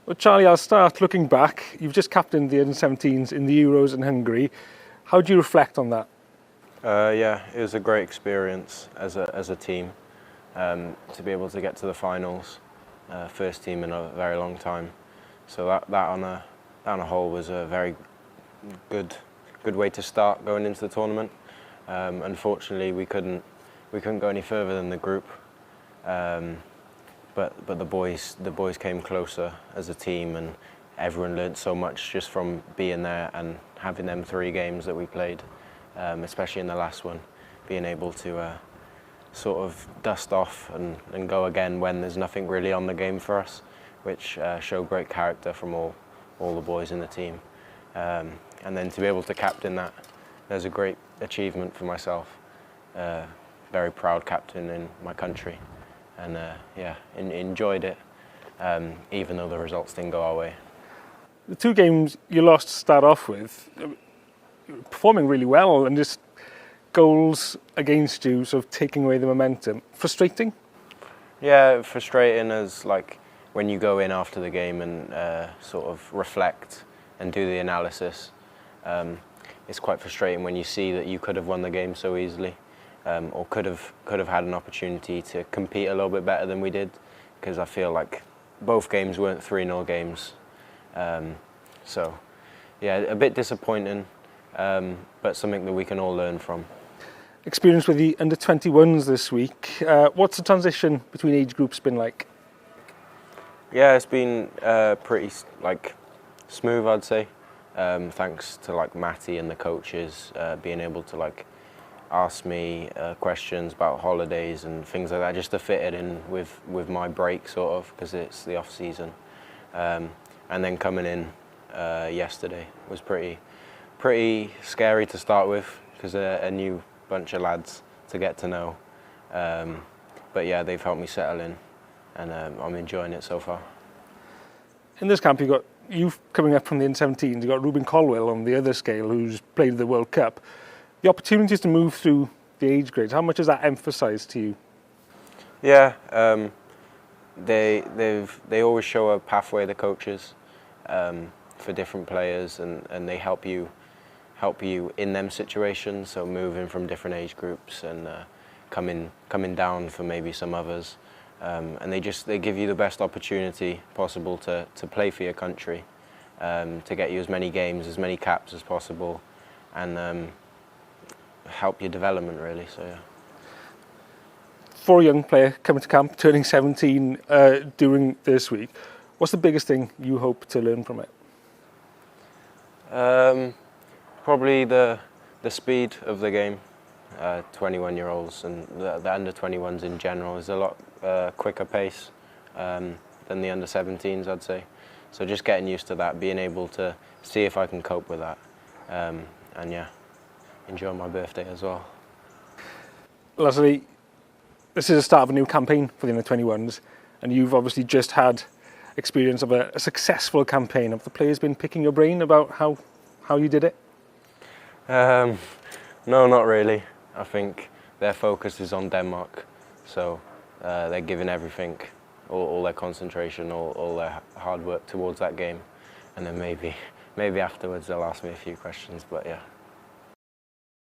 Well, Charlie, I'll start looking back. You've just captained the under-17s in the Euros in Hungary. How do you reflect on that? Yeah, it was a great experience as a team to be able to get to the finals, first team in a very long time. So that on a whole was a very good way to start going into the tournament. Unfortunately, we couldn't go any further than the group, but the boys came closer as a team, and everyone learned so much just from being there and having them 3 games that we played, especially in the last one, being able to sort of dust off and go again when there's nothing really on the game for us, which showed great character from all the boys in the team. And then to be able to captain that, there's a great achievement for myself. Very proud captain in my country, and yeah, enjoyed it, even though the results didn't go our way. The 2 games you lost to start off with, performing really well, and just goals against you, sort of taking away the momentum. Frustrating? Yeah, frustrating as like when you go in after the game and sort of reflect and do the analysis. It's quite frustrating when you see that you could have won the game so easily, or could have had an opportunity to compete a little bit better than we did, because I feel like both games weren't 3-0 games. So yeah, a bit disappointing, but something that we can all learn from. Experience with the under-21s this week. What's the transition between age groups been like? Yeah, it's been pretty smooth, I'd say. Thanks to Matty and the coaches being able to ask me questions about holidays and things like that, just to fit it in with my break, sort of, because it's the off season. And then coming in yesterday was pretty scary to start with, because a new bunch of lads to get to know. But yeah, they've helped me settle in, and I'm enjoying it so far. In this camp, you've got coming up from the under-17s, you've got Ruben Colwell on the other scale, who's played the World Cup. The opportunities to move through the age grades, how much is that emphasised to you? Yeah, they always show a pathway, the coaches, for different players, and they help you in them situations. So moving from different age groups and coming down for maybe some others. And they give you the best opportunity possible to play for your country, to get you as many games, as many caps as possible, and help your development, really. So yeah. For a young player coming to camp, turning 17 during this week, what's the biggest thing you hope to learn from it? Probably the speed of the game. 21-year-olds and the under-21s in general is a lot quicker pace than the under-17s, I'd say. So just getting used to that, being able to see if I can cope with that, and yeah, enjoy my birthday as well. Leslie, this is the start of a new campaign for the under-21s, and you've obviously just had experience of a successful campaign. Have the players been picking your brain about how you did it? No, not really. I think their focus is on Denmark, so they're giving everything, all their concentration, all their hard work towards that game, and then maybe afterwards they'll ask me a few questions, but yeah.